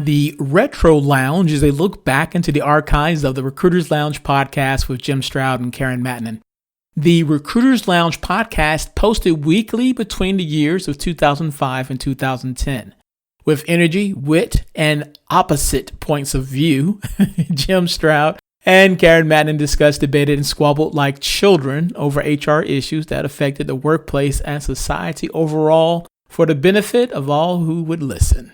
The Retro Lounge is a look back into the archives of the Recruiters Lounge podcast with Jim Stroud and Karen Mattinen. The Recruiters Lounge podcast posted weekly between the years of 2005 and 2010. With energy, wit, and opposite points of view, Jim Stroud and Karen Mattinen discussed, debated, and squabbled like children over HR issues that affected the workplace and society overall for the benefit of all who would listen.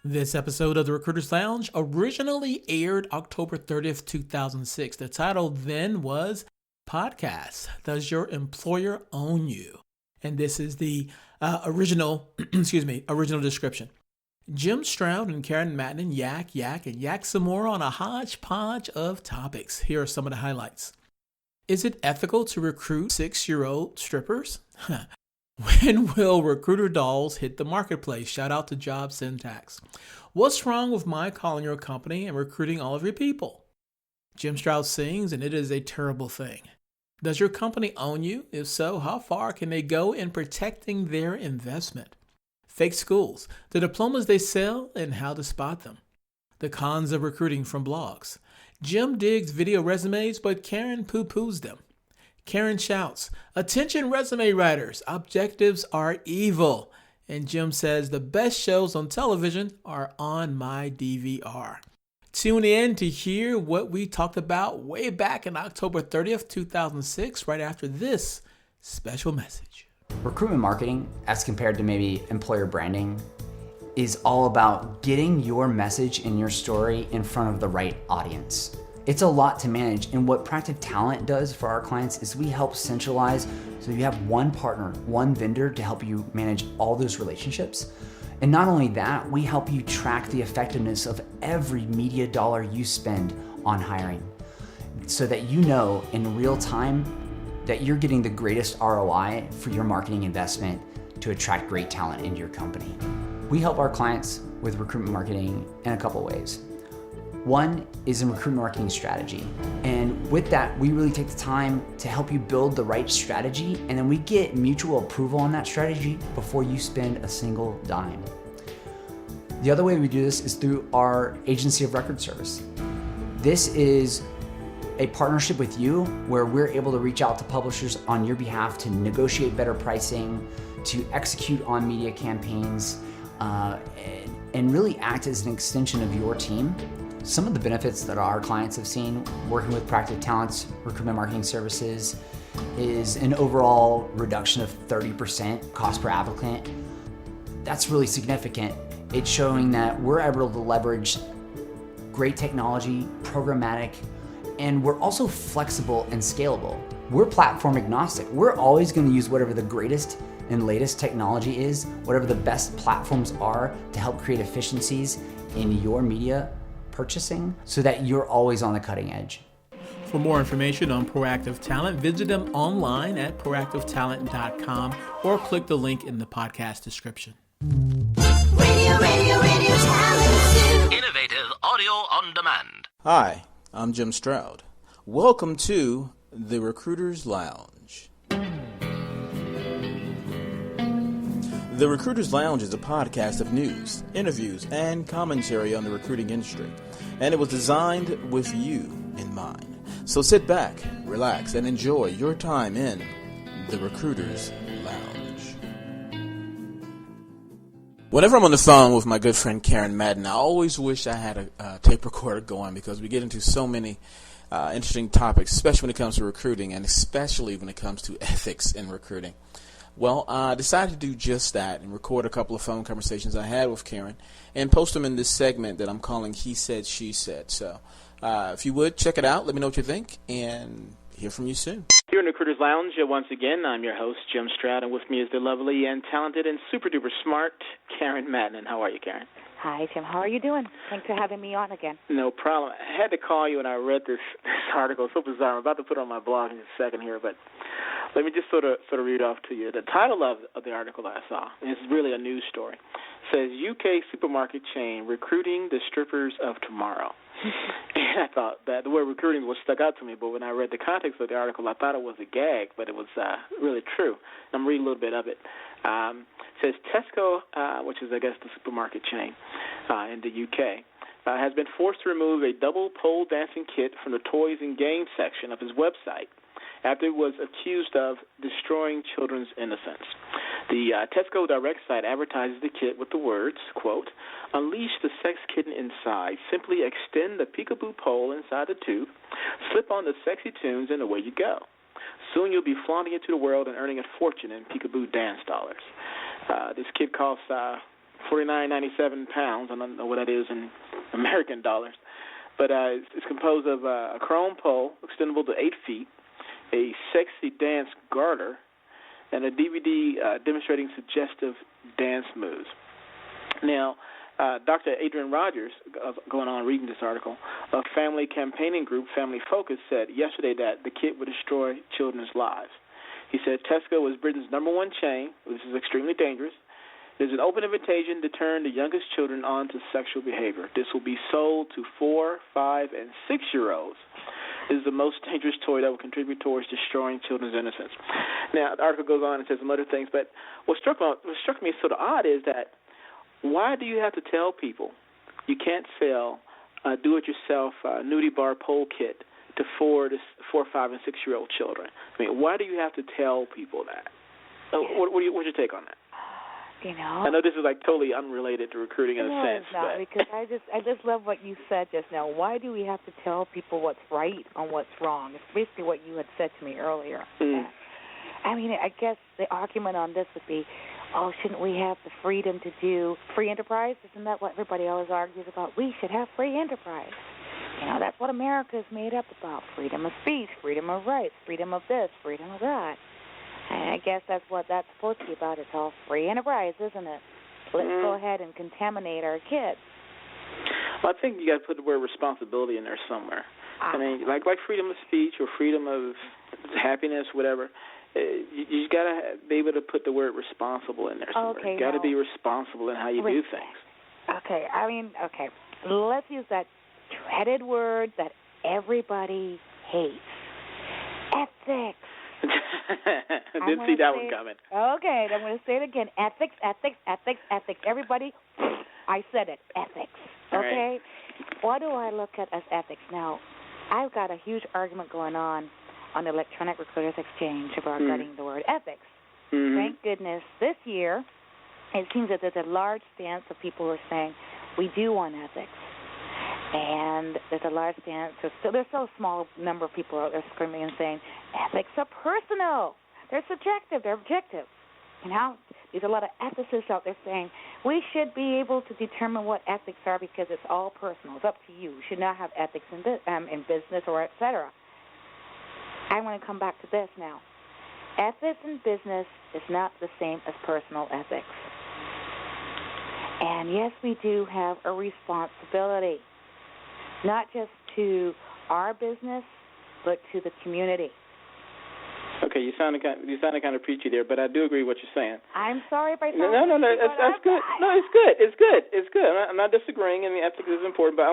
This episode of the Recruiters Lounge originally aired October 30th, 2006. The title then was Podcast, Does Your Employer Own You? And this is the original description. Jim Stroud and Karen Mattinen yak some more on a hodgepodge of topics. Here are some of the highlights. Is it ethical to recruit 6-year-old strippers? When will recruiter dolls hit the marketplace? Shout out to Job Syntax. What's wrong with my calling your company and recruiting all of your people? Jim Stroud sings, and it is a terrible thing. Does your company own you? If so, how far can they go in protecting their investment? Fake schools, the diplomas they sell, and how to spot them. The cons of recruiting from blogs. Jim digs video resumes, but Karen poo-poos them. Karen shouts, "Attention resume writers, objectives are evil." And Jim says, the best shows on television are on my DVR. Tune in to hear what we talked about way back in October 30th, 2006, right after this special message. Recruitment marketing, as compared to maybe employer branding, is all about getting your message and your story in front of the right audience. It's a lot to manage, and what Proactive Talent does for our clients is we help centralize, so you have one partner, one vendor to help you manage all those relationships. And not only that, we help you track the effectiveness of every media dollar you spend on hiring, so that you know in real time that you're getting the greatest ROI for your marketing investment to attract great talent into your company. We help our clients with recruitment marketing in a couple ways. One is in recruitment marketing strategy. And with that, we really take the time to help you build the right strategy, and then we get mutual approval on that strategy before you spend a single dime. The other way we do this is through our agency of record service. This is a partnership with you where we're able to reach out to publishers on your behalf to negotiate better pricing, to execute on media campaigns, and really act as an extension of your team. Some of the benefits that our clients have seen working with Proactive Talent's recruitment marketing services is an overall reduction of 30% cost per applicant. That's really significant. It's showing that we're able to leverage great technology, programmatic, and we're also flexible and scalable. We're platform agnostic. We're always going to use whatever the greatest and latest technology is, whatever the best platforms are to help create efficiencies in your media purchasing so that you're always on the cutting edge. For more information on Proactive Talent, visit them online at proactivetalent.com or click the link in the podcast description. Radio Talent. Innovative audio on demand. Hi, I'm Jim Stroud. Welcome to the Recruiters Lounge. The Recruiters Lounge is a podcast of news, interviews, and commentary on the recruiting industry, and it was designed with you in mind. So sit back, relax, and enjoy your time in the Recruiters Lounge. Whenever I'm on the phone with my good friend Karen Mattinen, I always wish I had a tape recorder going, because we get into so many interesting topics, especially when it comes to recruiting, and especially when it comes to ethics in recruiting. Well, I decided to do just that and record a couple of phone conversations I had with Karen and post them in this segment that I'm calling He Said, She Said. So if you would, check it out. Let me know what you think, and hear from you soon. Here in Recruiters Lounge, once again, I'm your host, Jim Stroud, and with me is the lovely and talented and super-duper smart Karen Mattinen. How are you, Karen? Hi, Jim. How are you doing? Thanks for having me on again. No problem. I had to call you when I read this article. It's so bizarre. I'm about to put it on my blog in a second here, but let me just sort of read off to you. The title of the article I saw, and it's really a news story, says UK supermarket chain recruiting the strippers of tomorrow. And I thought that the word recruiting was stuck out to me, but when I read the context of the article, I thought it was a gag, but it was really true. I'm reading a little bit of it. Says Tesco, which is, I guess, the supermarket chain in the UK, has been forced to remove a double pole dancing kit from the toys and games section of his website after it was accused of destroying children's innocence. The Tesco Direct site advertises the kit with the words, quote, "Unleash the sex kitten inside. Simply extend the peekaboo pole inside the tube, slip on the sexy tunes, and away you go. Soon you'll be flaunting it to the world and earning a fortune in peekaboo dance dollars." This kit costs £49.97. I don't know what that is in American dollars. But it's composed of a chrome pole extendable to 8 feet, a sexy dance garter, and a DVD demonstrating suggestive dance moves. Now, Dr. Adrian Rogers, going on reading this article, a family campaigning group, Family Focus, said yesterday that the kit would destroy children's lives. He said Tesco is Britain's #1 chain. This is extremely dangerous. There's an open invitation to turn the youngest children on to sexual behavior. This will be sold to 4-, 5-, and 6-year-olds. This is the most dangerous toy that will contribute towards destroying children's innocence. Now, the article goes on and says some other things, but what struck me sort of odd is that why do you have to tell people you can't sell a do-it-yourself nudie bar pole kit to 4-, 5-, and 6-year-old children? I mean, why do you have to tell people that? What's your take on that? You know, I know this is like totally unrelated to recruiting in a sense. It's not, because I just love what you said just now. Why do we have to tell people what's right and what's wrong? It's basically what you had said to me earlier. I mean, I guess the argument on this would be, oh, shouldn't we have the freedom to do free enterprise? Isn't that what everybody always argues about? We should have free enterprise. You know, that's what America is made up about: freedom of speech, freedom of rights, freedom of this, freedom of that. And I guess that's what that's supposed to be about. It's all free enterprise, isn't it? Let's go ahead and contaminate our kids. Well, I think you got to put the word responsibility in there somewhere. I mean, like freedom of speech or freedom of happiness, whatever. You got to be able to put the word responsible in there somewhere. Okay, you got to be responsible in how you do things. Okay, I mean, okay. Let's use that dreaded word that everybody hates: ethics. Didn't see that one coming. Okay, I'm going to say it again. Ethics, ethics, ethics, ethics. Everybody, I said it. Ethics. Okay? Right. What do I look at as ethics? Now, I've got a huge argument going on the Electronic Recruiters Exchange about getting the word ethics. Thank goodness this year it seems that there's a large stance of people who are saying we do want ethics. And there's a large stance. There's still a small number of people out there screaming and saying ethics are personal. They're subjective. They're objective. You know, there's a lot of ethicists out there saying we should be able to determine what ethics are because it's all personal. It's up to you. You should not have ethics in business or et cetera. I want to come back to this now. Ethics in business is not the same as personal ethics. And yes, we do have a responsibility, not just to our business, but to the community. Okay, you sounded kind of preachy there, but I do agree with what you're saying. I'm sorry if I sound No, that's good. No, it's good. I'm not disagreeing. I mean, ethics is important, but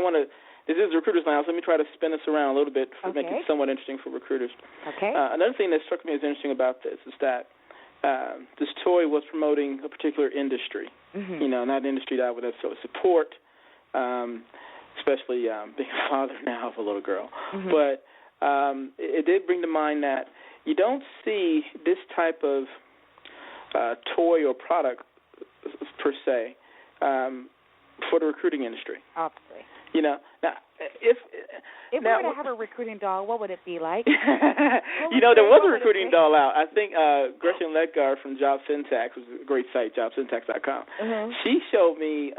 this is Recruiters Lounge. Let me try to spin this around a little bit to make it somewhat interesting for recruiters. Okay. Another thing that struck me as interesting about this is that this toy was promoting a particular industry. You know, not an industry that I would support, especially being a father now of a little girl. But it did bring to mind that you don't see this type of toy or product per se for the recruiting industry. Obviously. You know, now if we were to have a recruiting doll, what would it be like? You know, there was a recruiting doll out. I think Gretchen Ledgar from Job Syntax, was a great site, jobsyntax.com. She showed me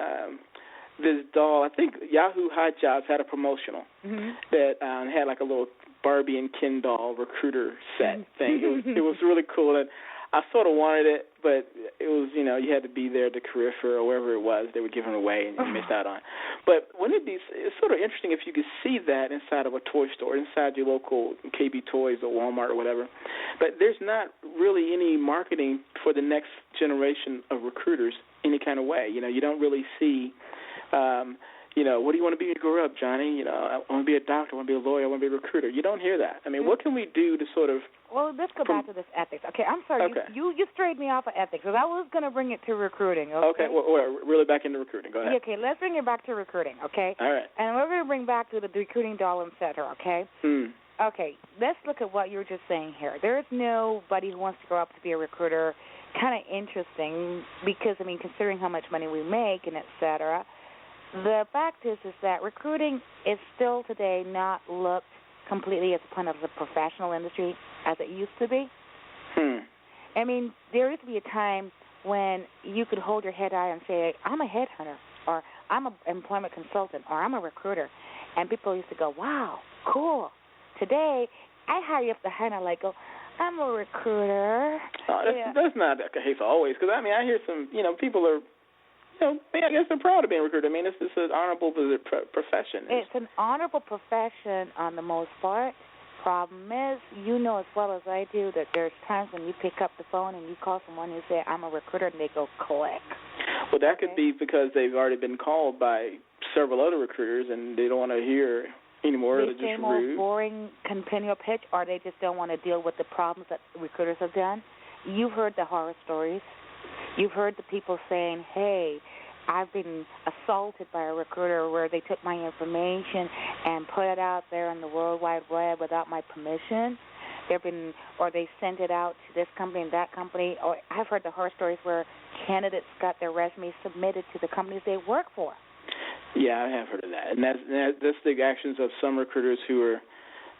this doll. I think Yahoo Hot Jobs had a promotional that had like a little Barbie and Ken doll recruiter set thing. It was really cool, and I sort of wanted it, but it was, you know, you had to be there at the career fair or wherever it was. They were giving it away, and you missed out on it. But wouldn't it be, it's sort of interesting if you could see that inside of a toy store, inside your local KB Toys or Walmart or whatever. But there's not really any marketing for the next generation of recruiters any kind of way. You know, you don't really see what do you want to be when you grow up, Johnny? I want to be a doctor, I want to be a lawyer, I want to be a recruiter. You don't hear that. I mean, what can we do to sort of... Well, let's go back to this ethics. Okay, I'm sorry. Okay. You strayed me off of ethics, because I was going to bring it to recruiting. Okay, well, really back into recruiting. Go ahead. Okay, let's bring it back to recruiting, okay? All right. And we're going to bring back to the recruiting dollar and center, okay? Okay, let's look at what you were just saying here. There is nobody who wants to grow up to be a recruiter. Kind of interesting because, considering how much money we make and et cetera, the fact is that recruiting is still today not looked completely as a part of the professional industry as it used to be. There used to be a time when you could hold your head high and say, I'm a headhunter, or I'm an employment consultant, or I'm a recruiter. And people used to go, wow, cool. Today, I hire you up the head and I go, I'm a recruiter. That's not the case always, because, I hear some, people are, I guess they're proud of being a recruiter. It's an honorable profession. It's an honorable profession on the most part. Problem is, you know as well as I do that there's times when you pick up the phone and you call someone and say, I'm a recruiter, and they go, click. Well, that could be because they've already been called by several other recruiters and they don't want to hear anymore. The they're just same rude. old boring continual pitch, or they just don't want to deal with the problems that recruiters have done. You've heard the horror stories. You've heard the people saying, hey, I've been assaulted by a recruiter where they took my information and put it out there on the World Wide Web without my permission. Or they sent it out to this company and that company. Or I've heard the horror stories where candidates got their resumes submitted to the companies they work for. Yeah, I have heard of that. And that's the actions of some recruiters who are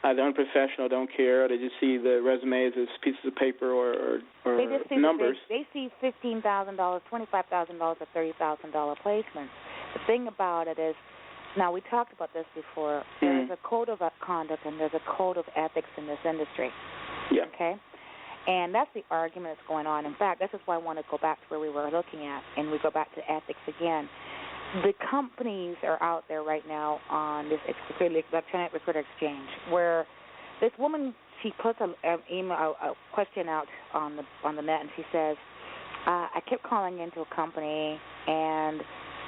either unprofessional, don't care, or they just see the resumes as pieces of paper or they just see numbers. They see $15,000, $25,000, or $30,000 placements. The thing about it is, now we talked about this before, there's a code of conduct and there's a code of ethics in this industry. Yeah. Okay? And that's the argument that's going on. In fact, this is why I want to go back to where we were looking at, and we go back to ethics again. The companies are out there right now on this electronic recruiter exchange where this woman, she puts a question out on the net, and she says, I kept calling into a company, and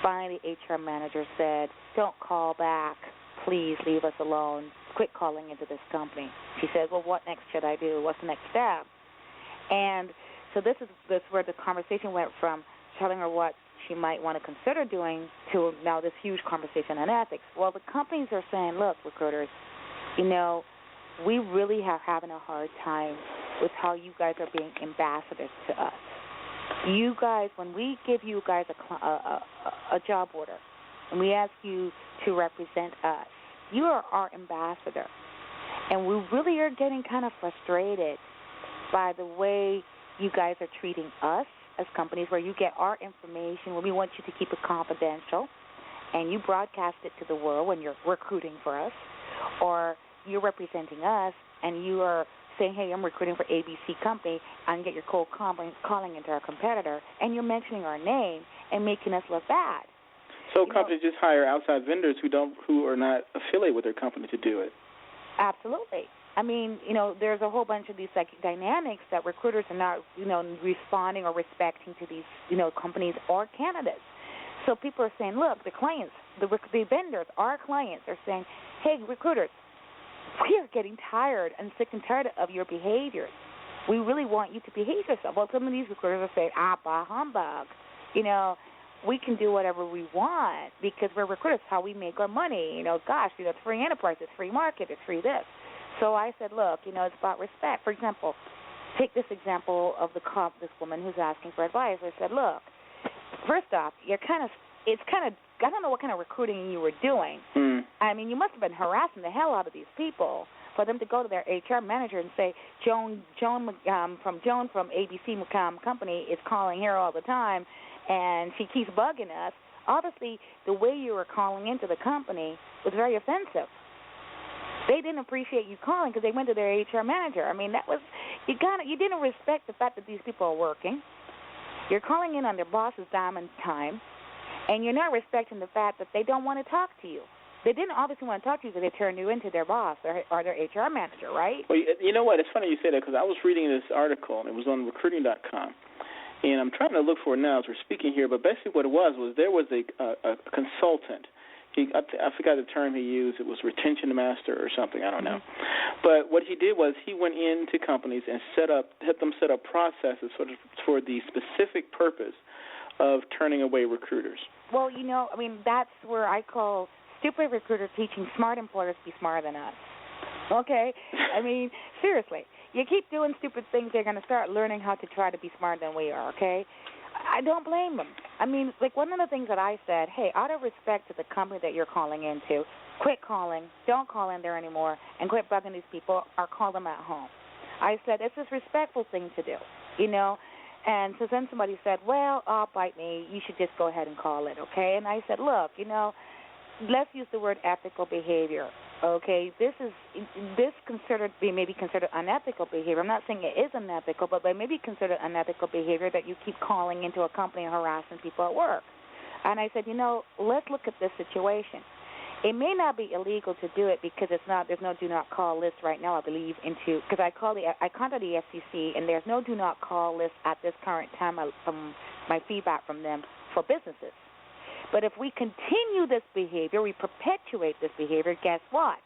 finally the HR manager said, don't call back. Please leave us alone. Quit calling into this company. She said, well, what next should I do? What's the next step? And so this is where the conversation went from telling her what she might want to consider doing to now this huge conversation on ethics. Well, the companies are saying, look, recruiters, we really are having a hard time with how you guys are being ambassadors to us. You guys, when we give you guys a job order and we ask you to represent us, you are our ambassador. And we really are getting kind of frustrated by the way you guys are treating us as companies, where you get our information, where we want you to keep it confidential, and you broadcast it to the world when you're recruiting for us, or you're representing us, and you are saying, hey, I'm recruiting for ABC company, and get your cold calling into our competitor, and you're mentioning our name and making us look bad. So companies just hire outside vendors who are not affiliated with their company to do it. Absolutely. There's a whole bunch of these dynamics that recruiters are not, responding or respecting to these, companies or candidates. So people are saying, look, the clients, the vendors, our clients are saying, hey, recruiters, we are getting tired and sick and tired of your behaviors. We really want you to behave yourself. Well, some of these recruiters are saying, bah, humbug. We can do whatever we want because we're recruiters, how we make our money. It's free enterprise, it's free market, it's free this. So I said, look, it's about respect. For example, take this example of this woman who's asking for advice. I said, look, first off, I don't know what kind of recruiting you were doing. You must have been harassing the hell out of these people for them to go to their HR manager and say, Joan from ABC company is calling here all the time, and she keeps bugging us. Obviously, the way you were calling into the company was very offensive. They didn't appreciate you calling because they went to their HR manager. You didn't respect the fact that these people are working. You're calling in on their boss's dime and time, and you're not respecting the fact that they don't want to talk to you. They didn't obviously want to talk to you because they turned you into their boss or their HR manager, right? Well, you know what? It's funny you say that because I was reading this article, and it was on recruiting.com. And I'm trying to look for it now as we're speaking here, but basically what it was there was a consultant I forgot the term he used. It was retention master or something. I don't know. But what he did was he went into companies and helped them set up processes for the specific purpose of turning away recruiters. Well, that's where I call stupid recruiter teaching smart employers to be smarter than us. Okay? Seriously. You keep doing stupid things, they're going to start learning how to try to be smarter than we are, okay? I don't blame them. One of the things that I said, hey, out of respect to the company that you're calling into, quit calling, don't call in there anymore, and quit bugging these people or call them at home. I said, it's a respectful thing to do, And so then somebody said, well, bite me, you should just go ahead and call it, okay? And I said, look, let's use the word ethical behavior. Okay, this may be considered unethical behavior. I'm not saying it is unethical, but it may be considered unethical behavior that you keep calling into a company and harassing people at work. And I said, let's look at this situation. It may not be illegal to do it because there's no do not call list right now, I believe, because I contacted the FCC and there's no do not call list at this current time from my feedback from them for businesses. But if we continue this behavior, we perpetuate this behavior, guess what?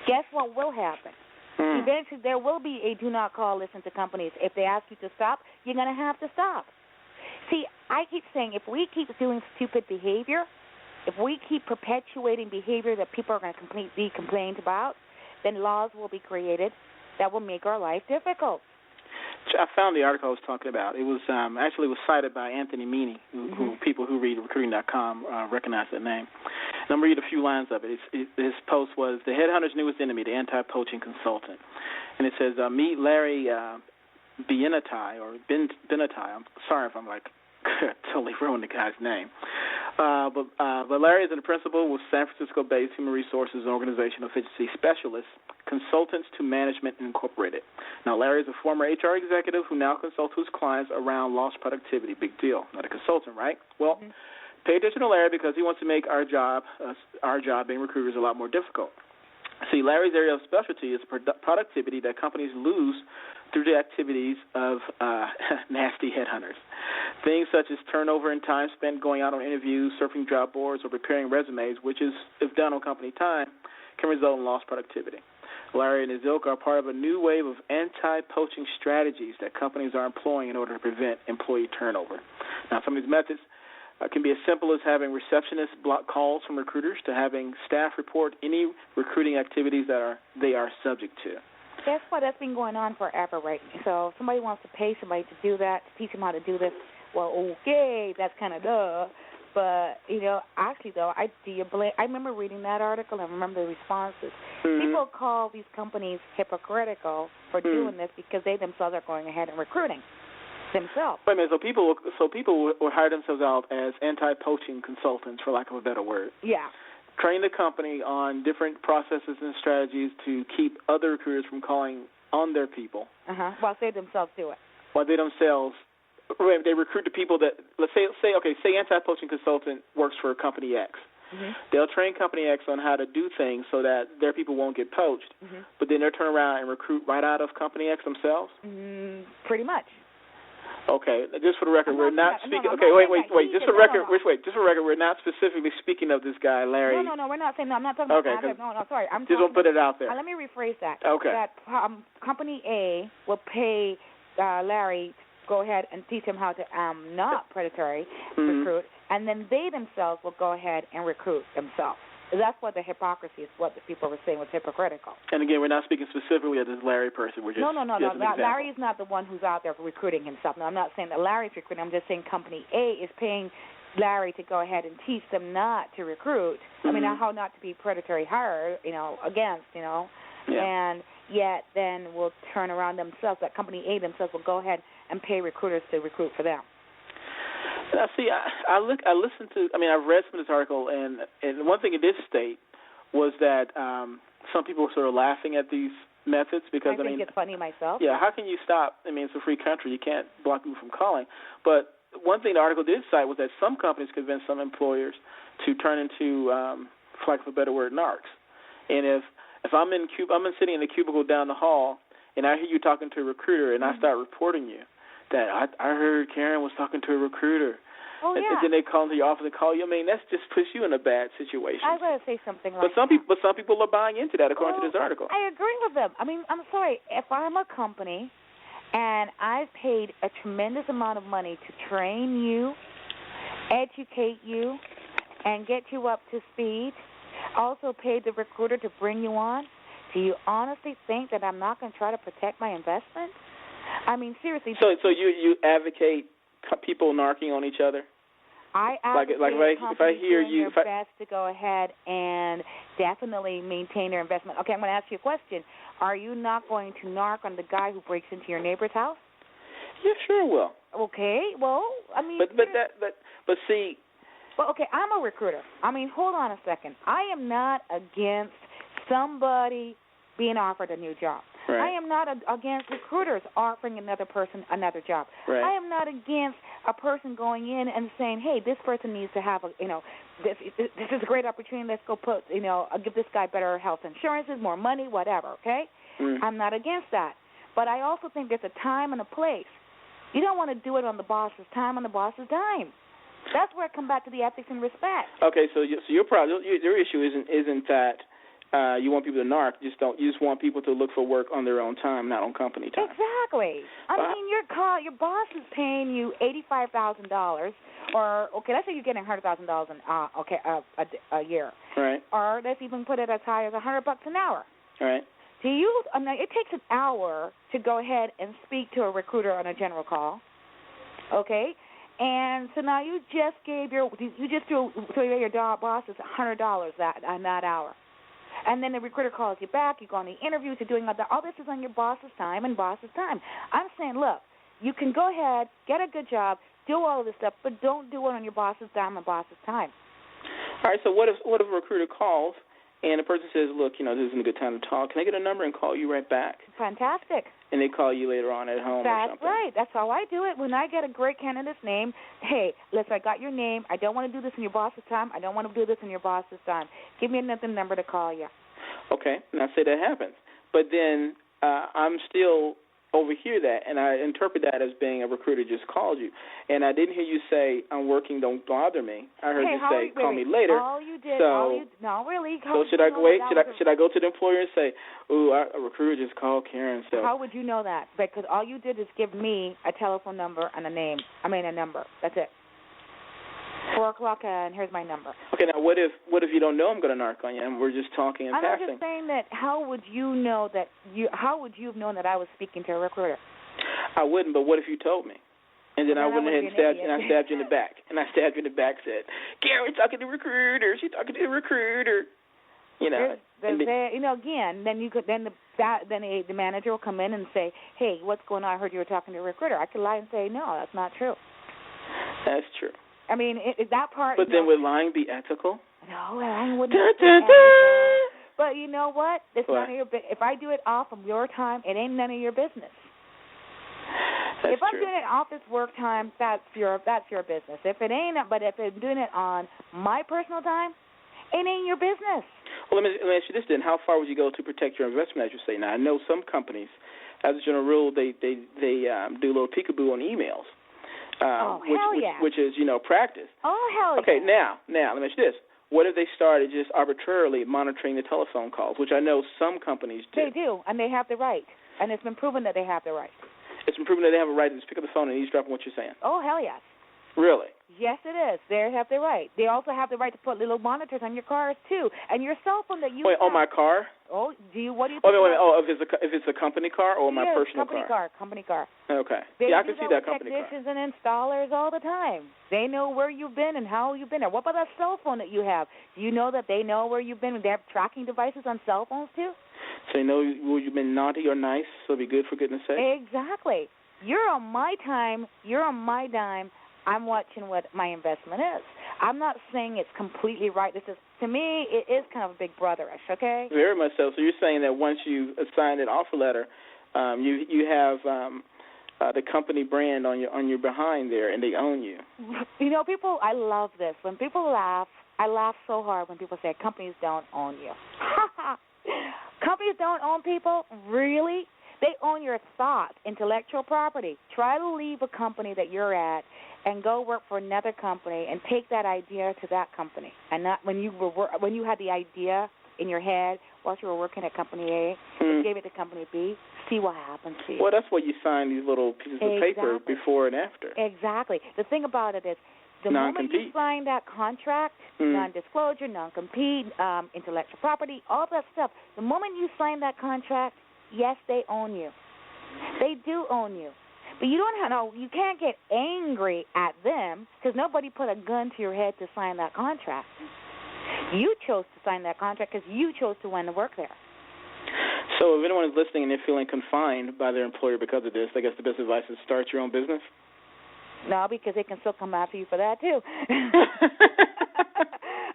Guess what will happen? Eventually there will be a do not call list to companies. If they ask you to stop, you're going to have to stop. See, I keep saying if we keep doing stupid behavior, if we keep perpetuating behavior that people are going to be complained about, then laws will be created that will make our life difficult. I found the article I was talking about. It was actually was cited by Anthony Meany, who people who read recruiting.com recognize that name. And I'm going to read a few lines of it. His post was, "The headhunter's newest enemy, the anti-poaching consultant." And it says, meet Larry Benatai, I'm sorry if I'm totally ruined the guy's name. But Larry is the principal with San Francisco-based Human Resources and Organizational Efficiency Specialist, Consultants to Management Incorporated. Now, Larry is a former HR executive who now consults his clients around lost productivity. Big deal. Not a consultant, right? Well, pay attention to Larry because he wants to make our job being recruiters, a lot more difficult. See, Larry's area of specialty is productivity that companies lose through the activities of nasty headhunters. Things such as turnover in time spent going out on interviews, surfing job boards, or preparing resumes, which is, if done on company time, can result in lost productivity. Larry and his ilk are part of a new wave of anti-poaching strategies that companies are employing in order to prevent employee turnover. Now, some of these methods can be as simple as having receptionists block calls from recruiters to having staff report any recruiting activities that they are subject to. Guess what? That's been going on forever, right? So if somebody wants to pay somebody to do that, to teach them how to do this, well, okay, that's kind of duh. But, actually, though, I remember reading that article and remember the responses. People call these companies hypocritical for doing this because they themselves are going ahead and recruiting themselves. Wait a minute, so people will hire themselves out as anti-poaching consultants, for lack of a better word. Yeah. Train the company on different processes and strategies to keep other recruiters from calling on their people. While they themselves do it. While they themselves, they recruit the people that, say anti-poaching consultant works for company X. They'll train company X on how to do things so that their people won't get poached, but then they'll turn around and recruit right out of company X themselves? Pretty much. Okay, just for the record, we're not speaking. Okay, wait. Just for the record, we're not specifically speaking of this guy, Larry. No, we're not saying. No, I'm not talking about. Okay, no, sorry. I'm just want to put it out there. Let me rephrase that. Okay. That company A will pay Larry to go ahead and teach him how to not predatory recruit, and then they themselves will go ahead and recruit themselves. That's what the hypocrisy is, what the people were saying was hypocritical. And again, we're not speaking specifically of this Larry person. We're just No. Larry is not the one who's out there recruiting himself. No, I'm not saying that Larry's recruiting. I'm just saying company A is paying Larry to go ahead and teach them not to recruit. I mean, how not to be predatory hired, and yet then will turn around themselves. That company A themselves will go ahead and pay recruiters to recruit for them. Now, see, I've read some of this article, and one thing it did state was that some people were sort of laughing at these methods because, I think it's funny myself. Yeah, how can you stop? I mean, it's a free country. You can't block people from calling. But one thing the article did cite was that some companies convince some employers to turn into, for lack of a better word, narcs. And if I'm sitting in the cubicle down the hall, and I hear you talking to a recruiter, and I start reporting you, that I heard Karen was talking to a recruiter, Oh, and yeah. then they call into your office and call you. I mean, that's just puts you in a bad situation. I gotta say something like But some people are buying into that, according to this article. I agree with them. I mean, I'm sorry. If I'm a company and I've paid a tremendous amount of money to train you, educate you, and get you up to speed, also paid the recruiter to bring you on, do you honestly think that I'm not going to try to protect my investment? I mean, seriously. So you advocate people narking on each other? I advocate if I hear doing you, their best to go ahead and definitely maintain their investment. Okay, I'm going to ask you a question. Are you not going to narc on the guy who breaks into your neighbor's house? Yeah, sure will. Okay, well, I mean, but see. Well, okay, I'm a recruiter. I mean, hold on a second. I am not against somebody being offered a new job. Right. I am not against recruiters offering another person another job. Right. I am not against a person going in and saying, hey, this person needs to have this is a great opportunity. Let's go give this guy better health insurances, more money, whatever, okay? I'm not against that. But I also think there's a time and a place. You don't want to do it on the boss's time, on the boss's dime. That's where I come back to the ethics and respect. Okay, so your problem, your issue isn't that you want people to narc. You just want people to look for work on their own time, not on company time. Exactly. I mean, your boss is paying you $85,000, or okay, let's say you're getting $100,000 a year. Right. Or let's even put it as high as $100 an hour. Right. It takes an hour to go ahead and speak to a recruiter on a general call. Okay. And so now you just threw your boss $100 that hour. And then the recruiter calls you back, you go on the interviews, you're doing all this is on your boss's time and boss's time. I'm saying, look, you can go ahead, get a good job, do all of this stuff, but don't do it on your boss's dime and boss's time. All right, so what if a recruiter calls and the person says, look, this isn't a good time to talk. Can I get a number and call you right back? Fantastic. And they call you later on at home or something. That's right. That's how I do it. When I get a great candidate's name, hey, listen, I got your name. I don't want to do this in your boss's time. I don't want to do this in your boss's time. Give me another number to call you. Okay, now say that happens. But then I'm still overhear that, and I interpret that as being a recruiter just called you. And I didn't hear you say, I'm working, don't bother me. I heard you say, call me later. All you did, no, really. So should I wait? Should I go to the employer and say, ooh, a recruiter just called Karen? So how would you know that? Because all you did is give me a telephone number and a number. That's it. 4 o'clock, and here's my number. Okay, now what if you don't know I'm going to narc on you, and we're just talking and passing? I'm just saying that how would you have known that I was speaking to a recruiter? I wouldn't, but what if you told me? And then I went ahead and stabbed you in the back. And I stabbed you in the back and said, Gary, talking to the recruiter. She's talking to the recruiter. Again, then the manager will come in and say, hey, what's going on? I heard you were talking to a recruiter. I could lie and say, no, that's not true. That's true. I mean, that part. But then would lying be ethical? No, lying wouldn't be ethical. But you know what? It's none of your business. If I do it off of your time, it ain't none of your business. That's if I'm true. doing it office work time, that's your business. If it ain't, but if I'm doing it on my personal time, it ain't your business. Well, let me ask you this then: how far would you go to protect your investment, as you say? Now, I know some companies, as a general rule, they do a little peekaboo on emails. Which is, practice. Oh, hell okay, yeah. now, let me ask you this. What if they started just arbitrarily monitoring the telephone calls, which I know some companies do? They do, and they have the right. And it's been proven that they have the right. It's been proven that they have a right to just pick up the phone and eavesdrop on what you're saying? Oh, hell yes. Really? Yes, it is. They have the right. They also have the right to put little monitors on your cars, too. And your cell phone that you Wait, on my car? Oh, what do you think? Oh, if it's a company car or my personal car? Company car. Okay. They I can see that with company car. technicians and installers all the time. They know where you've been and how you've been there. What about that cell phone that you have? Do you know that they know where you've been? They have tracking devices on cell phones, too? So they know where you've been naughty or nice, so it'll be good for goodness sake? Exactly. You're on my time. You're on my dime. I'm watching what my investment is. I'm not saying it's completely right. To me, it is kind of a big brotherish, okay? Very much so. So you're saying that once you assign an offer letter, you have the company brand on your behind there, and they own you. People, I love this. When people laugh, I laugh so hard when people say companies don't own you. Companies don't own people? Really? They own your thoughts, intellectual property. Try to leave a company that you're at and go work for another company and take that idea to that company. And not when you had the idea in your head while you were working at Company A, and gave it to Company B, see what happens to you. Well, that's why you sign these little pieces of paper before and after. Exactly. The thing about it is, the moment you sign that contract, non-disclosure, non-compete, intellectual property, all that stuff, the moment you sign that contract, yes, they own you. They do own you. But you you can't get angry at them because nobody put a gun to your head to sign that contract. You chose to sign that contract because you chose to want to work there. So if anyone is listening and they're feeling confined by their employer because of this, I guess the best advice is start your own business? No, because they can still come after you for that, too.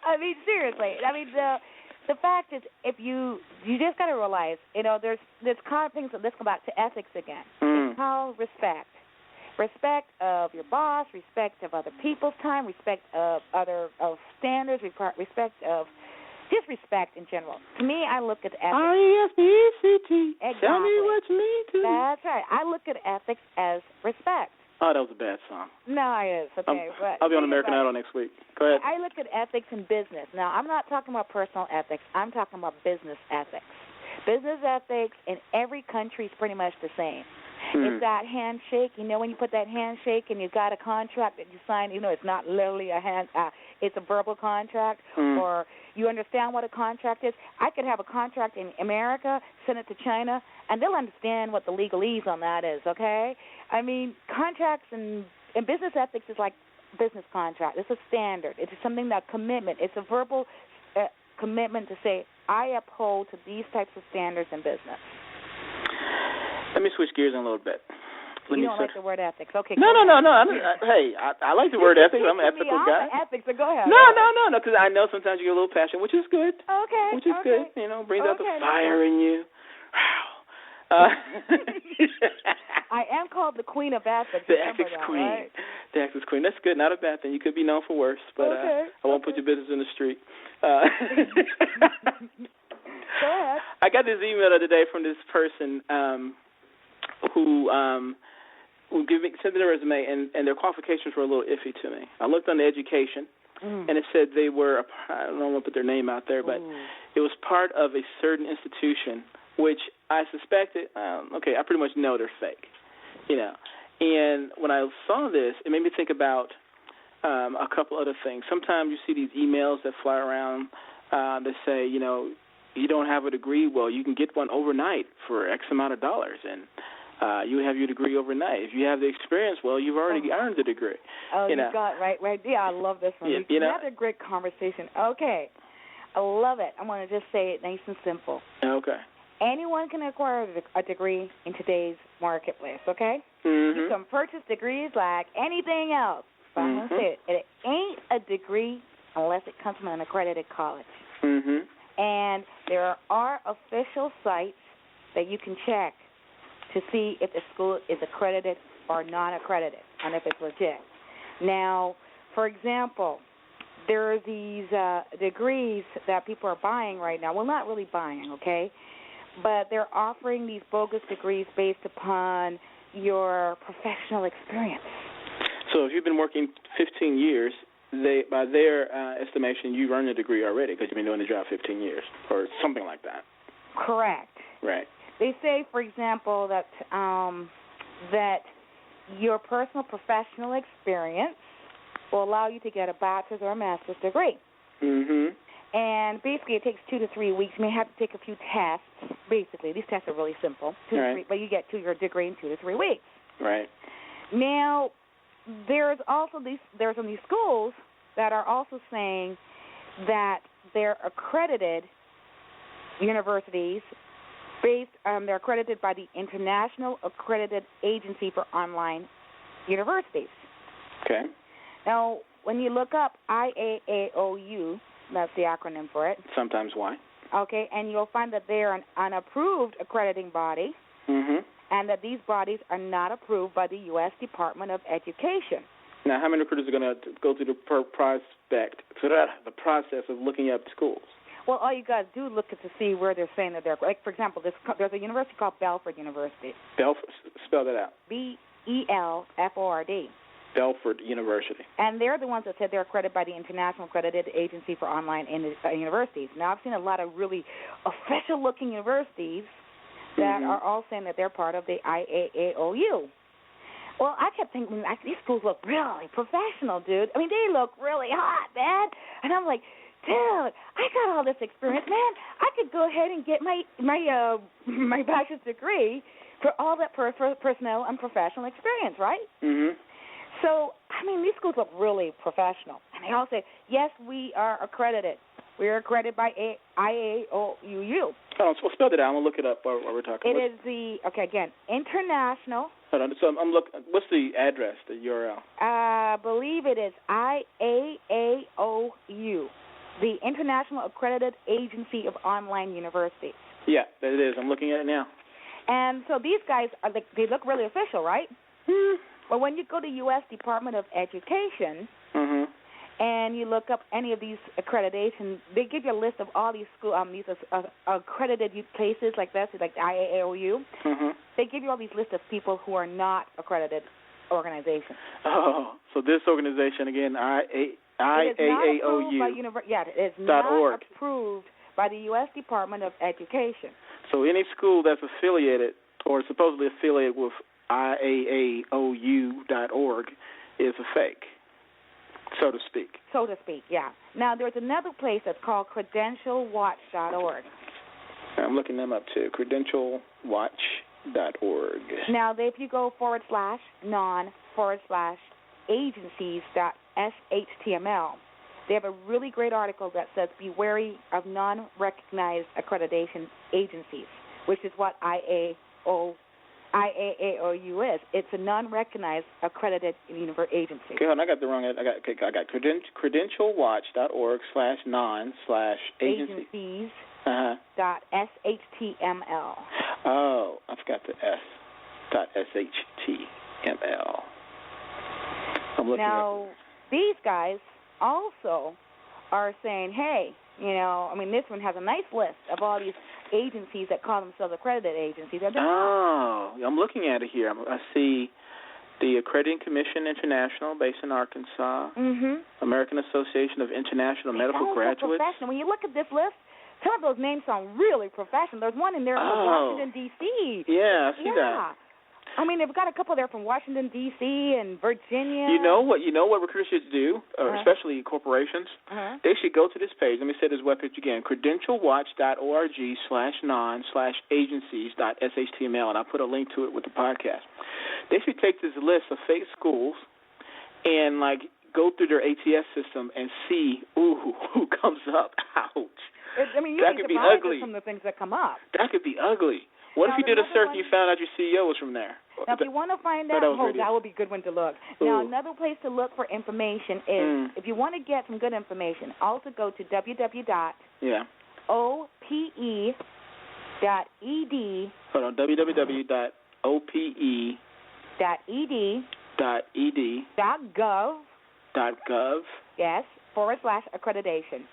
I mean, seriously. I mean, the fact is, if you just got to realize, there's kind of things, let's go back to ethics again. It's called respect. Respect of your boss, respect of other people's time, respect of standards, respect of just respect in general. To me, I look at ethics. R-E-S-P-E-C-T. Exactly. Tell me what you mean to. That's right. I look at ethics as respect. Oh, that was a bad song. No, it is. Okay. I'll be on American Idol next week. Go ahead. I look at ethics in business. Now, I'm not talking about personal ethics. I'm talking about business ethics. Business ethics in every country is pretty much the same. It's that handshake. When you put that handshake and you got a contract that you sign, it's not literally it's a verbal contract, or you understand what a contract is. I could have a contract in America, send it to China, and they'll understand what the legalese on that is, okay? I mean, contracts and business ethics is like business contract. It's a standard. It's something that commitment. It's a verbal commitment to say, I uphold to these types of standards in business. Let me switch gears a little bit. You don't like the word ethics. Okay. No. Hey, I like the word ethics. I'm an ethical guy. Ethics, so go ahead. No, because I know sometimes you get a little passionate, which is good. Okay. Which is good. Brings out the fire in you. I am called the Queen of Ethics. The ethics queen. Right? The ethics queen. That's good. Not a bad thing. You could be known for worse, but I won't put your business in the street. Go ahead. I got this email today from this person who sent me their resume, and their qualifications were a little iffy to me. I looked on the education, and it said they were, I don't want to put their name out there, but it was part of a certain institution, which I suspected, I pretty much know they're fake, And when I saw this, it made me think about a couple other things. Sometimes you see these emails that fly around that say, you don't have a degree, well, you can get one overnight for X amount of dollars, and you have your degree overnight. If you have the experience, well, you've already earned the degree. Oh, you got right. Yeah, I love this one. We had a great conversation. Okay, I love it. I want to just say it nice and simple. Okay. Anyone can acquire a degree in today's marketplace, okay? You can purchase degrees like anything else. But I'm going to say it ain't a degree unless it comes from an accredited college. And there are official sites that you can check to see if the school is accredited or non-accredited and if it's legit. Now, for example, there are these degrees that people are buying right now. Well, not really buying, okay? But they're offering these bogus degrees based upon your professional experience. So if you've been working 15 years, by their estimation, you've earned a degree already because you've been doing the job 15 years or something like that. Correct. Right. They say, for example, that your personal professional experience will allow you to get a bachelor's or a master's degree. And basically it takes 2 to 3 weeks. You may have to take a few tests. Basically, these tests are really simple. 2 to 3, but you get to your degree in 2 to 3 weeks. Right. Now, there's some these schools that are also saying that they're accredited universities they're accredited by the International Accredited Agency for Online Universities. Okay. Now, when you look up IAAOU, that's the acronym for it. Sometimes why? Okay, and you'll find that they're an unapproved accrediting body, and that these bodies are not approved by the U.S. Department of Education. Now, how many recruiters are going to go through the process of looking up schools? Well, all you guys do look at to see where they're saying that they're, like, for example, there's a university called Belford University. Belford, spell that out. Belford. Belford University. And they're the ones that said they're accredited by the International Accredited Agency for Online Universities. Now, I've seen a lot of really official-looking universities that are all saying that they're part of the IAAOU. Well, I kept thinking, these schools look really professional, dude. I mean, they look really hot, man. And I'm like, dude, I got all this experience, man. I could go ahead and get my bachelor's degree for all that personnel and professional experience, right? Mm-hmm. So, I mean, these schools look really professional. And they all say, yes, we are accredited. We are accredited by IAOU. Oh, so spell it out. I'm going to look it up while we're talking. It is International. Hold on. So I'm looking. What's the address, the URL? I believe it is IAAOU, the International Accredited Agency of Online Universities. Yeah, that it is. I'm looking at it now. And so these guys, they look really official, right? Well, when you go to U.S. Department of Education and you look up any of these accreditations, they give you a list of all these accredited places like this, like the IAAOU. They give you all these lists of people who are not accredited organizations. Oh, so this organization, again, IAAOU. It is not approved by the U.S. Department of Education. So any school that's affiliated or supposedly affiliated with IAAOU.org is a fake, so to speak. So to speak, yeah. Now, there's another place that's called CredentialWatch.org. I'm looking them up, too, CredentialWatch.org. Now, if you go /non/agencies.shtml, they have a really great article that says, be wary of non-recognized accreditation agencies, which is what IAAOU is. It's a non-recognized accredited agency. Okay, hold on, I got the wrong. I got credentialwatch.org/non/agencies. .shtml. Oh, I forgot the S. .shtml. I'm looking now, these guys also are saying, hey, this one has a nice list of all these agencies that call themselves accredited agencies. I'm looking at it here. I see the Accrediting Commission International, based in Arkansas. American Association of International Medical Graduates. Professional. When you look at this list, some of those names sound really professional. There's one in there from Washington, D.C. Yeah, I see that. I mean, they've got a couple there from Washington, D.C. and Virginia. You know what recruiters should do, especially corporations? They should go to this page. Let me say this webpage again, credentialwatch.org/non/agencies.shtml, and I'll put a link to it with the podcast. They should take this list of fake schools and, go through their ATS system and see, who comes up. Ouch. That could be ugly. Some of the things that come up. That could be ugly. What if you did a search and you found out your CEO was from there? Now, if you want to find out, that would be a good one to look. Now, another place to look for information is, if you want to get some good information, also go to www.ope.ed. Hold on, www.ope.ed.gov. Yes, /accreditation.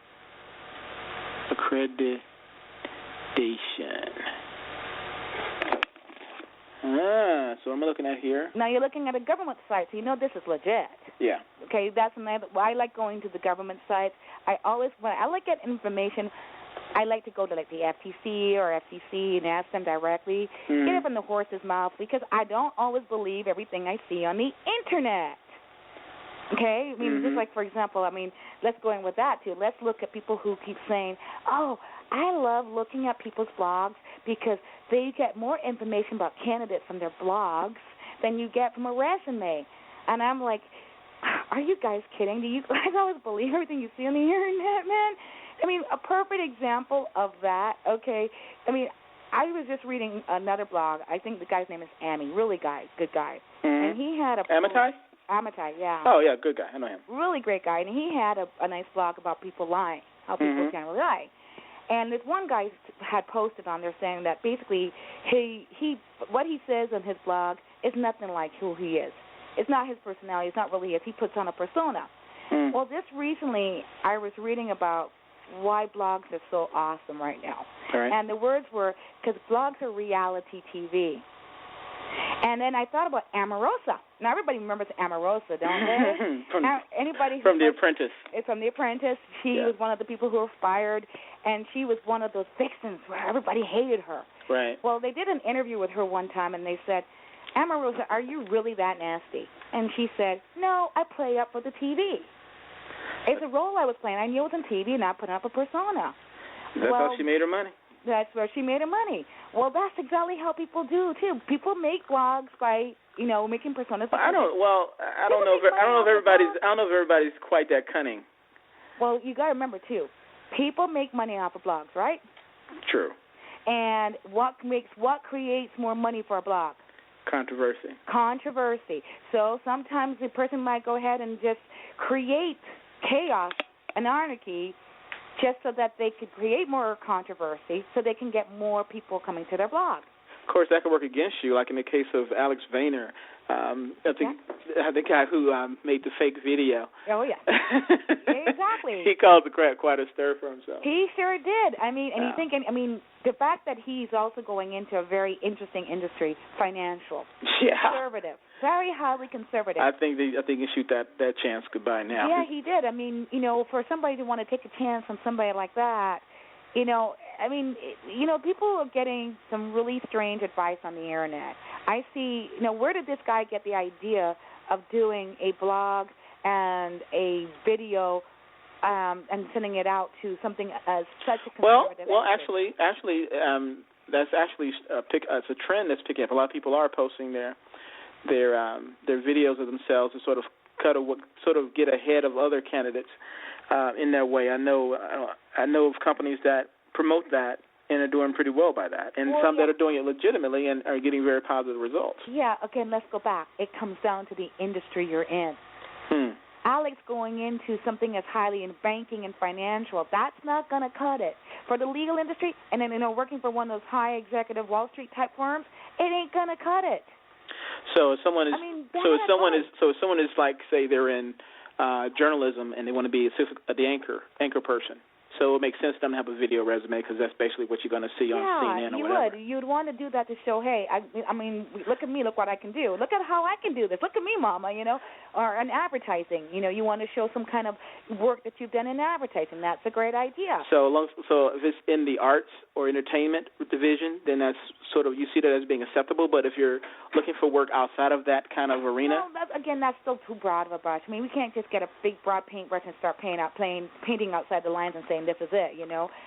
Accreditation. So what am I looking at here? Now you're looking at a government site, so you know this is legit. Yeah. Okay, that's another. I like going to the government sites. When I like get information, I like to go to the FTC or FCC and ask them directly, get it from the horse's mouth, because I don't always believe everything I see on the internet. Okay? I mean, just like, for example, let's go in with that, too. Let's look at people who keep saying, oh, I love looking at people's blogs because they get more information about candidates from their blogs than you get from a resume. And I'm like, are you guys kidding? Do you guys always believe everything you see on the internet, man? A perfect example of that, okay, I was just reading another blog. I think the guy's name is Amy. Really good guy. And he had a... Amitai, yeah. Oh, yeah, good guy. I know him. Really great guy. And he had a nice blog about people lying, how people generally lie. And this one guy had posted on there saying that basically what he says on his blog is nothing like who he is. It's not his personality. It's not really his. He puts on a persona. Well, just recently I was reading about why blogs are so awesome right now. All right. And the words were, because blogs are reality TV. And then I thought about Omarosa. Now, everybody remembers Omarosa, don't they? Anybody from The Apprentice. It's from The Apprentice. She was one of the people who were fired, and she was one of those vixens where everybody hated her. Right. Well, they did an interview with her one time, and they said, Omarosa, are you really that nasty? And she said, no, I play up for the TV. It's a role I was playing. I knew it was on TV, not putting up a persona. That's how she made her money. That's where she made her money. Well, that's exactly how people do too. People make blogs by, making personas. I don't know if everybody's quite that cunning. Well, you got to remember too, people make money off of blogs, right? True. And what creates more money for a blog? Controversy. So sometimes the person might go ahead and just create chaos and anarchy just so that they could create more controversy so they can get more people coming to their blog. Of course, that could work against you, like in the case of Alex Vayner, the guy who made the fake video. Oh, yeah. Exactly. He caused quite a stir for himself. He sure did. The fact that he's also going into a very interesting industry, financial, conservative, very highly conservative. I think he can shoot that chance goodbye now. Yeah, he did. For somebody to want to take a chance on somebody like that, people are getting some really strange advice on the Internet. I see, where did this guy get the idea of doing a blog and a video and sending it out to something as such a conservative industry? Actually, that's actually it's a trend that's picking up. A lot of people are posting their videos of themselves to sort of get ahead of other candidates in that way. I know of companies that promote that and are doing pretty well by that, and some that are doing it legitimately and are getting very positive results. Yeah, again, let's go back. It comes down to the industry you're in. Alex going into something as highly in banking and financial, that's not going to cut it. For the legal industry, and then, working for one of those high executive Wall Street type firms, it ain't going to cut it. So if someone is like, say they're in journalism and they want to be the anchor person. So it makes sense for them to have a video resume because that's basically what you're going to see on CNN or whatever. You'd want to do that to show, hey, look at me, look what I can do. Look at how I can do this. Look at me, Mama, Or in advertising, you want to show some kind of work that you've done in advertising. That's a great idea. So if it's in the arts or entertainment division, then that's sort of, you see that as being acceptable. But if you're looking for work outside of that kind of arena, that's still too broad of a brush. We can't just get a big broad paintbrush and start painting outside the lines and saying this is it.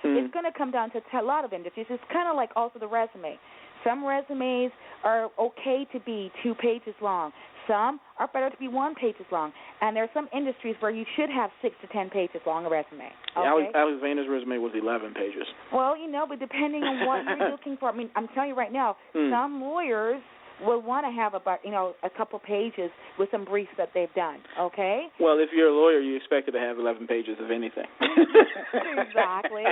It's going to come down to a lot of industries. It's kind of like also the resume. Some resumes are okay to be 2 pages long. Some are better to be 1 page long. And there are some industries where you should have 6 to 10 pages long a resume. Okay? Alex Vayner's resume was 11 pages. Well, but depending on what you're looking for. I'm telling you right now, some lawyers will want to have about, a couple pages with some briefs that they've done, okay? Well, if you're a lawyer, you expect it to have 11 pages of anything. Exactly.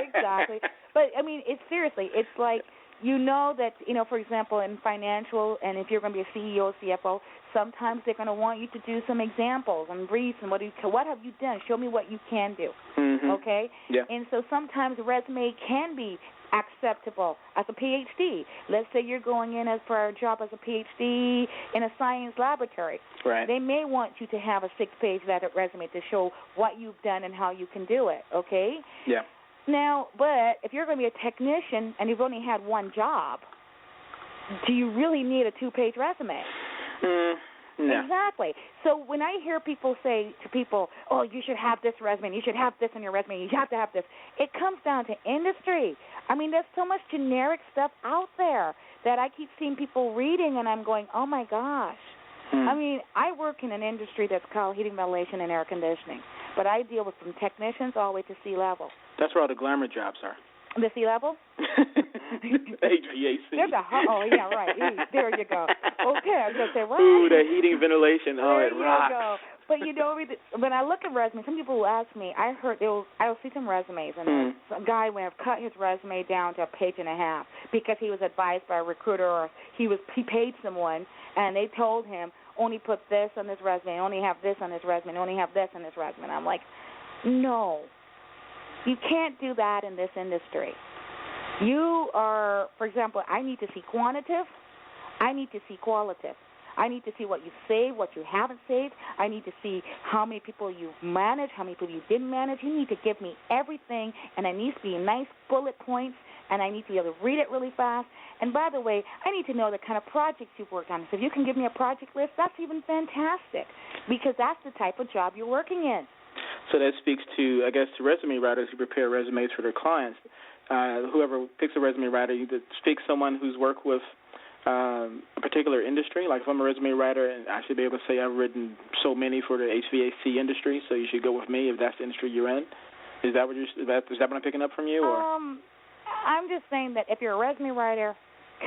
But, it's seriously, it's like, that, for example, in financial, and if you're going to be a CEO, CFO, sometimes they're going to want you to do some examples and briefs and what have you done? Show me what you can do, okay? Yeah. And so sometimes a resume can be acceptable as a PhD. Let's say you're going in as for a job as a PhD in a science laboratory. Right. They may want you to have a 6-page resume to show what you've done and how you can do it, okay? Yeah. Now, but if you're going to be a technician and you've only had 1 job, do you really need a 2-page resume? No. Exactly. So when I hear people say to people, oh, you should have this resume, you should have this on your resume, you have to have this, it comes down to industry. There's so much generic stuff out there that I keep seeing people reading, and I'm going, oh, my gosh. I work in an industry that's called heating, ventilation, and air conditioning, but I deal with from technicians all the way to C-level. That's where all the glamour jobs are. The C-level? HVAC. Oh, yeah, right. There you go. Okay, I was going to say, what? Ooh, the heating, ventilation. Oh, it rocks. Go. But, when I look at resumes, some people will ask me, I'll see some resumes, and a guy may have cut his resume down to 1.5 pages because he was advised by a recruiter or he paid someone, and they told him, only put this on this resume, only have this on this resume, only have this on this resume. And I'm like, no. You can't do that in this industry. You are, for example, I need to see quantitative. I need to see qualitative. I need to see what you've saved, what you haven't saved. I need to see how many people you've managed, how many people you didn't manage. You need to give me everything, and it needs to be nice bullet points, and I need to be able to read it really fast. And by the way, I need to know the kind of projects you've worked on. So if you can give me a project list, that's even fantastic, because that's the type of job you're working in. So that speaks to, I guess, to resume writers who prepare resumes for their clients. Whoever picks a resume writer, you pick someone who's worked with a particular industry. Like if I'm a resume writer, and I should be able to say I've written so many for the HVAC industry, so you should go with me if that's the industry you're in. Is that what I'm picking up from you? Or? I'm just saying that if you're a resume writer,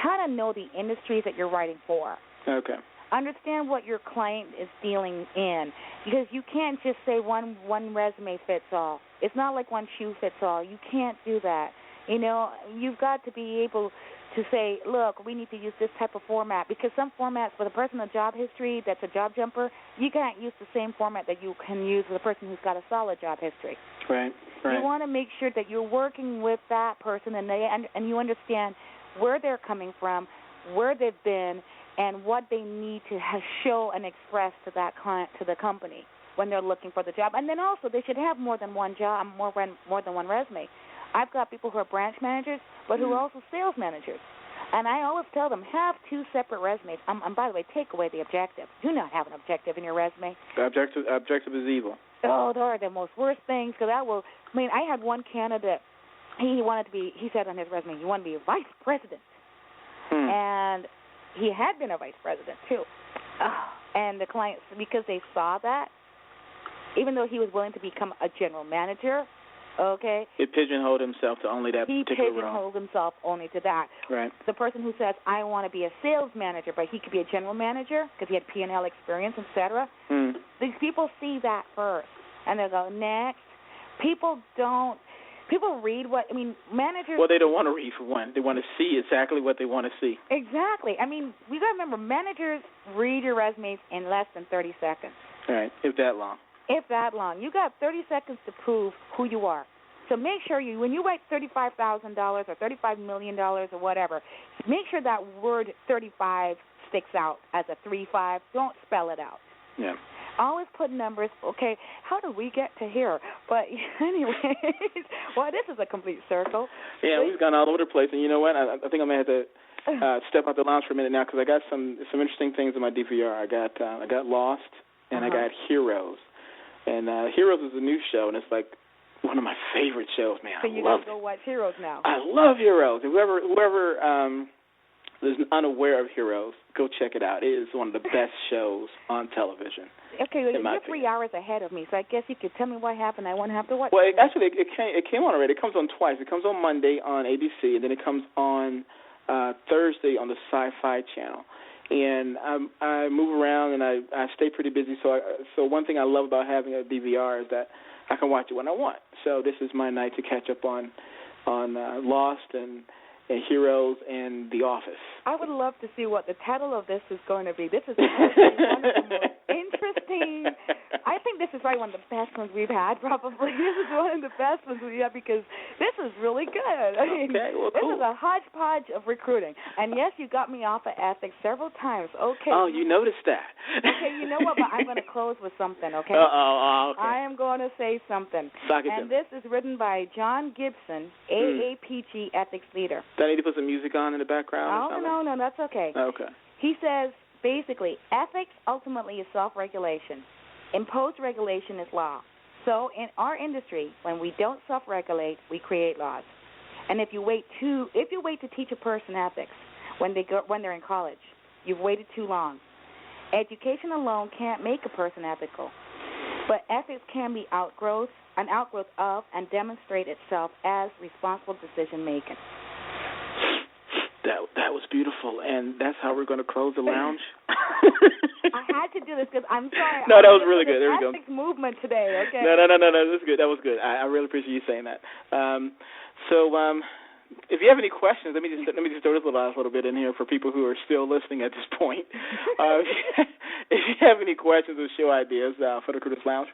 kind of know the industries that you're writing for. Okay. Understand what your client is dealing in, because you can't just say one resume fits all. It's not like one shoe fits all. You can't do that. You know, you've got to be able to say, look, we need to use this type of format, because some formats for the person with job history that's a job jumper, you can't use the same format that you can use with a person who's got a solid job history. Right. You want to make sure that you're working with that person and you understand where they're coming from, where they've been, and what they need to show and express to that client, to the company, when they're looking for the job. And then also they should have more than one job, more than one resume. I've got people who are branch managers, but who are also sales managers. And I always tell them, have two separate resumes. And by the way, take away the objective. Do not have an objective in your resume. Objective is evil. Oh, those are the most worst things. Because I had one candidate, he said on his resume, he wanted to be a vice president. And he had been a vice president, too. And the client, because they saw that, even though he was willing to become a general manager, okay, it pigeonholed himself to only that particular role. He pigeonholed himself only to that. Right. The person who says, I want to be a sales manager, but he could be a general manager because he had P&L experience, etc. These people see that first, and they go, next. People read managers. Well, they don't want to read, for one. They want to see exactly what they want to see. Exactly. We got to remember, managers read your resumes in less than 30 seconds. All right, if that long. If that long. You got 30 seconds to prove who you are. So make sure when you write $35,000 or $35 million or whatever, make sure that word 35 sticks out as a 3-5. Don't spell it out. Yeah. Always put numbers. Okay, how did we get to here? But anyways, well, this is a complete circle. Yeah, we've gone all over the place. And you know what? I think I'm going to have to step out the lounge for a minute now, because I got some interesting things in my DVR. I got Lost, and I got Heroes. And Heroes is a new show, and it's like one of my favorite shows, man. So you gotta go watch Heroes now. I love Heroes. Whoever is unaware of Heroes, go check it out. It is one of the best shows on television. Okay, well, you're 3 hours ahead of me, so I guess you could tell me what happened. I won't have to watch. Well, it came on already. It comes on twice. It comes on Monday on ABC, and then it comes on Thursday on the Sci-Fi Channel. And I move around, and I stay pretty busy. So one thing I love about having a DVR is that I can watch it when I want. So this is my night to catch up on Lost and Heroes and The Office. I would love to see what the title of this is going to be. This is one of the most interesting. I think this is probably one of the best ones we've had, probably. This is one of the best ones we've had, because this is really good. Okay, well, cool. This is a hodgepodge of recruiting. And, yes, you got me off of ethics several times. Okay. Oh, you noticed that. Okay, you know what? But I'm going to close with something, okay? Okay. I am going to say something. And this is written by John Gibson, AAPG ethics leader. Do I need to put some music on in the background? Oh, no, that's okay. Okay. He says, basically, ethics ultimately is self-regulation. Imposed regulation is law. So in our industry, when we don't self-regulate, we create laws. And if you wait to teach a person ethics when they're in college, you've waited too long. Education alone can't make a person ethical, but ethics can be an outgrowth of, and demonstrate itself as responsible decision making. That was beautiful, and that's how we're going to close the lounge. I had to do this because I'm sorry. No, that was really good. There we go. Ethics movement today, okay? No, that's good. That was good. I really appreciate you saying that. So if you have any questions, let me just throw this last little bit in here for people who are still listening at this point. If you have any questions or show ideas for the Recruiters Lounge,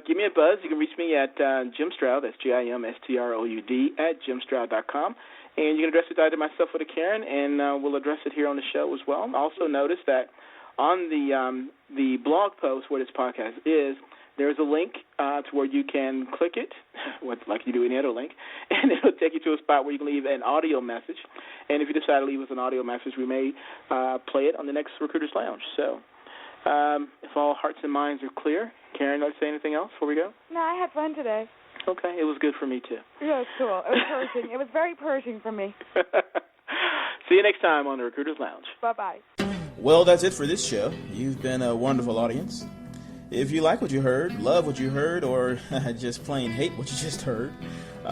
give me a buzz. You can reach me at Jim Stroud, that's JimStroud, at jimstroud.com. And you can address it either myself or to Karen, and we'll address it here on the show as well. Also notice that on the blog post where this podcast is, there's a link to where you can click it, like you do any other link, and it'll take you to a spot where you can leave an audio message. And if you decide to leave us an audio message, we may play it on the next Recruiters Lounge. So if all hearts and minds are clear, Karen, want to say anything else before we go? No, I had fun today. Okay, it was good for me, too. Yeah, it was cool. It was Pershing. It was very Pershing for me. See you next time on the Recruiters Lounge. Bye-bye. Well, that's it for this show. You've been a wonderful audience. If you like what you heard, love what you heard, or just plain hate what you just heard,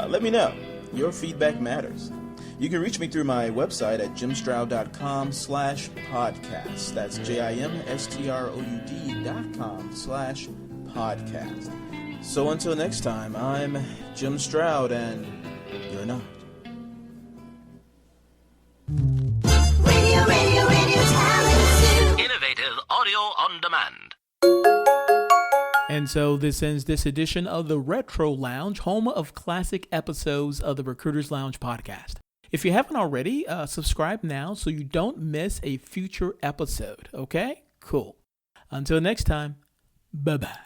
let me know. Your feedback matters. You can reach me through my website at jimstroud.com/podcast. That's JimStroud.com/podcast. So until next time, I'm Jim Stroud, and you're not. Radio talent zoo. Innovative audio on demand. And so this ends this edition of the Retro Lounge, home of classic episodes of the Recruiters Lounge podcast. If you haven't already, subscribe now so you don't miss a future episode. Okay? Cool. Until next time, bye-bye.